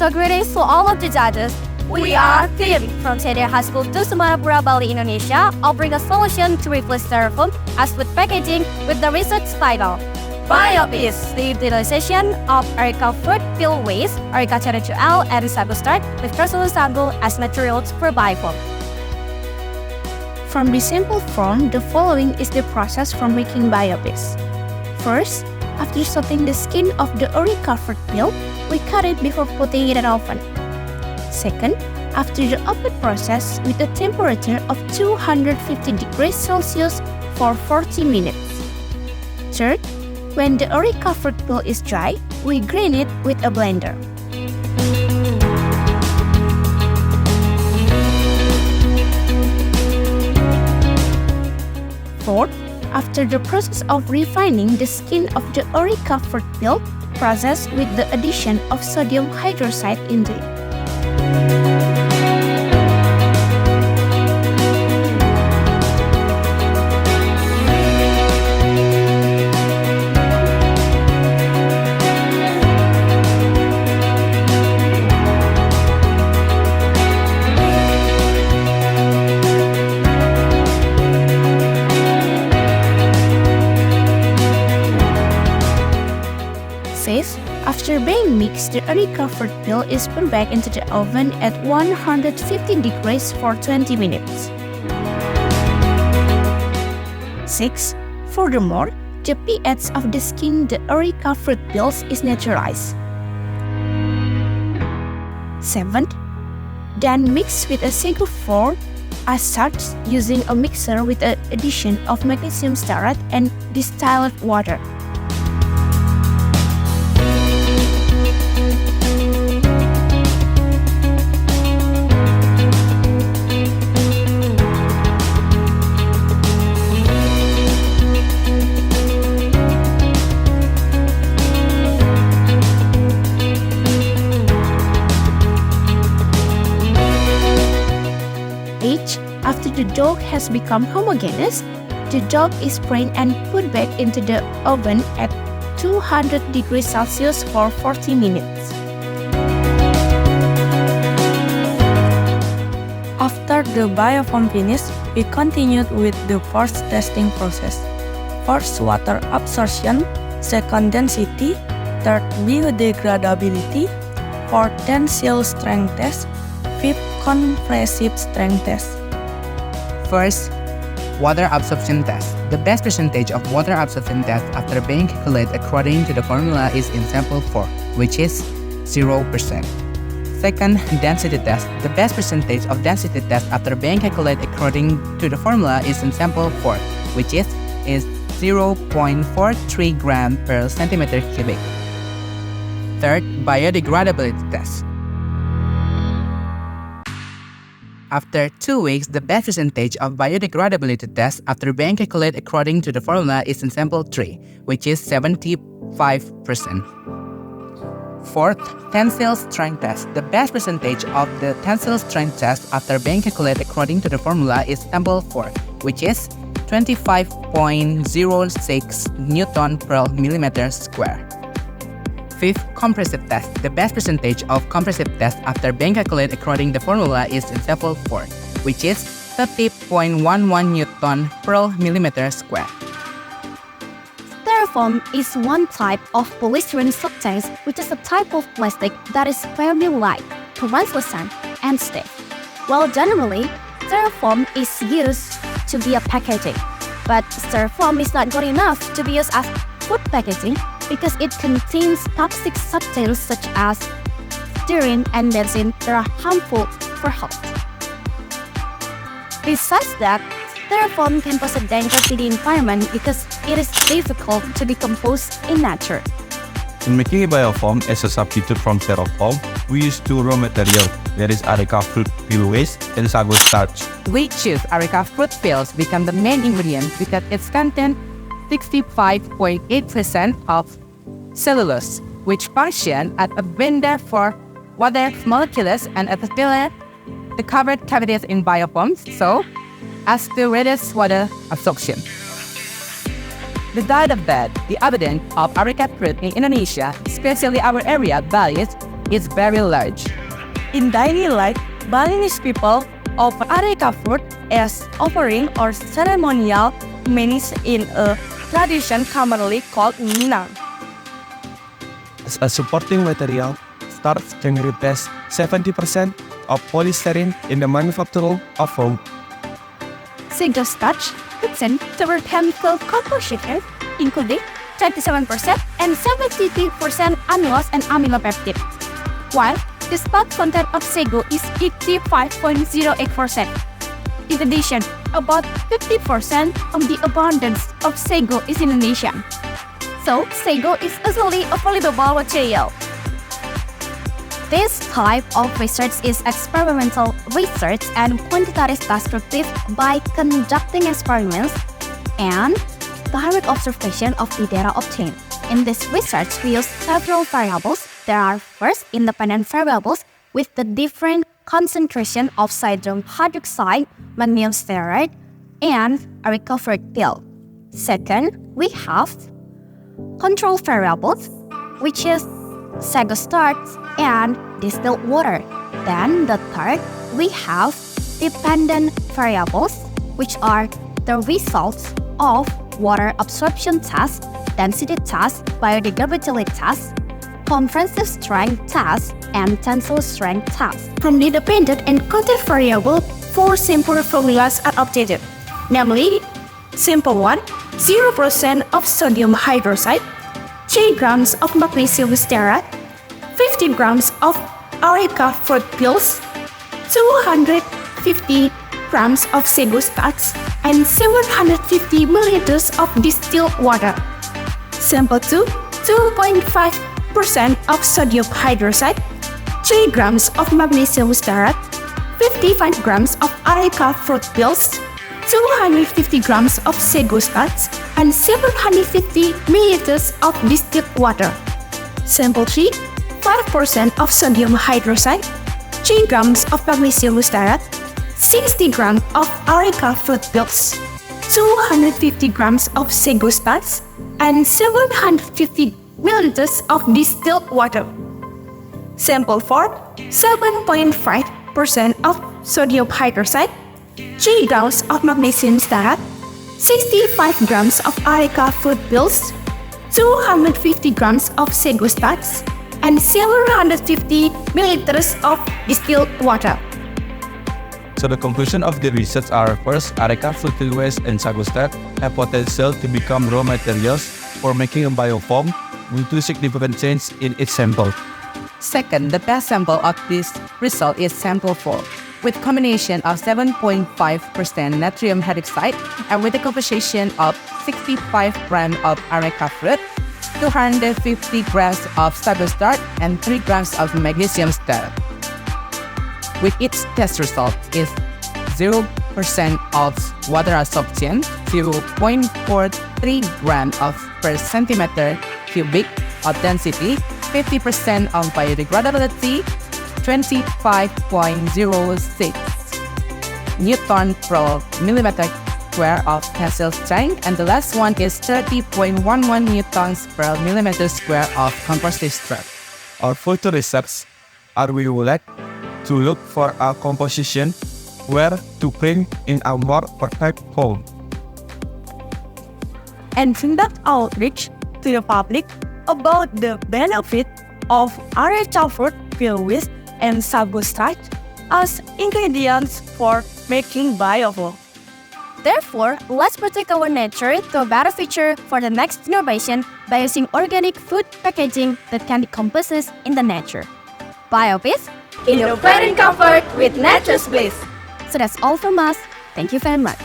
So greetings to all of the judges. We are Tim from Catechu High School to Semarapura, Bali, Indonesia, offering a solution to replace styrofoam as food packaging with the research title BIOPiS, the utilization of Areca fruit peel waste, Areca Catechu and Sago Starch with Metroxylon Sago as materials for Biofoam. From the simple form, the following is the process for making BIOPiS. First, after soaking the skin of the Areca fruit peel, we cut it before putting it in an oven. Second, after the oven process with a temperature of 250 degrees Celsius for 40 minutes. Third, when the Areca fruit peel is dry, we grind it with a blender. Fourth, after the process of refining the skin of the Areca fruit peel, process with the addition of sodium hydroxide into it. After being mixed, the Areca fruit peel is put back into the oven at 150 degrees for 20 minutes. 6. Furthermore, the pH of the skin of the Areca fruit peels is neutralized. 7. Then mix with a Sago 4 as starch using a mixer with the addition of magnesium stearate and distilled water. 8. After the dough has become homogeneous, the dough is strained and put back into the oven at 200 degrees Celsius for 40 minutes. After the biofoam finished, we continued with the first testing process. First, water absorption, second, density, third, biodegradability, fourth, tensile strength test, fifth, compressive strength test. First, water absorption test. The best percentage of water absorption test after being calculated according to the formula is in sample 4, which is 0%. Second, density test. The best percentage of density test after being calculated according to the formula is in sample 4, which is 0.43 gram per centimeter cubic. Third, biodegradability test. After 2 weeks, the best percentage of biodegradability test after being calculated according to the formula is in sample 3, which is 75%. Fourth, tensile strength test. The best percentage of the tensile strength test after being calculated according to the formula is sample 4, which is 25.06 Newton per millimeter square. Fifth, compressive test. The best percentage of compressive test after being calculated according to the formula is in sample 4, which is 30.11 Newton per millimeter square. Styrofoam is one type of polystyrene substance, which is a type of plastic that is fairly light, translucent, and stiff. While generally, styrofoam is used to be a packaging, but styrofoam is not good enough to be used as food packaging because it contains toxic substances such as styrene and benzene that are harmful for health. Besides that, styrofoam can pose a danger to the environment because it is difficult to decompose in nature. In making a biofoam as a substitute from styrofoam, we use two raw materials, that is Areca fruit peel waste and Sago starch. We choose Areca fruit peels become the main ingredient because its content 65.8% of cellulose, which function as a binder for water molecules and as filler the covered cavities in biofoams, so as to reduce water absorption. Besides of that, the abundance of Areca fruit in Indonesia, especially our area, Bali, is very large. In daily life, Balinese people offer Areca fruit as offering or ceremonial means in a tradition commonly called Minang. As a supporting material, starch can replace 70% of polystyrene in the manufacture of foam. Sago starch contains several chemical compositions, including 27% and 73% amylose and amylopeptide, while the starch content of sago is 85.08%. In addition, about 50% of the abundance of sago is in Indonesia. So, sago is easily available material. This type of research is experimental research and quantitative descriptive by conducting experiments and direct observation of the data obtained. In this research, we use several variables. There are first independent variables with the different concentration of sodium hydroxide, magnesium stearate, and Areca fruit peel. Second, we have control variables, which is sago starch and distilled water. Then the third, we have dependent variables, which are the results of water absorption test, density test, biodegradability test, comprehensive strength test, and tensile strength test. From the dependent and content variable, 4 simple formulas are obtained, namely, simple 1, 0% of sodium hydroxide, 3 grams of magnesium stearate, 50 grams of Areca fruit peels, 250 grams of sago starch, and 750 milliliters of distilled water. Sample 2, 2.5% of sodium hydroxide, 3 grams of magnesium stearate, 55 grams of Areca fruit peels, 250 grams of sago starch, and 750 milliliters of distilled water. Sample 3, 5% of sodium hydroxide, 3 grams of magnesium stearate, 60 grams of Areca fruit peels, 250 grams of sago starch, and 750 milliliters of distilled water. Sample 4, 7.5% of sodium hydroxide, 3 grams of magnesium stearate, 65 grams of Areca fruit peels, 250 grams of sago starch, and 750 milliliters of distilled water. So the conclusion of the research are first, Areca fruit peel waste and sago starch have potential to become raw materials for making a biofoam due to significant change in its sample. Second, the best sample of this result is sample 4, with combination of 7.5% natrium hydroxide and with a composition of 65 grams of Areca fruit, 250 grams of sago starch, and 3 grams of magnesium stearate. With its test result is 0% of water absorption, 0.43 grams per centimeter cubic of density, 50% of biodegradability, 25.06 Newton per millimeter square of tensile strength, and the last one is 30.11 newtons per millimeter square of compressive strength. Our further research are we would like to look for a composition where to bring in a more perfect foam. And conduct outreach to the public about the benefit of Areca fruit peel waste and sago starch as ingredients for making biofoam. Therefore, let's protect our nature to a better future for the next generation by using organic food packaging that can decompose in the nature. BIOPiS, Innovating comfort with nature's bliss. so that's all from us. Thank you very much.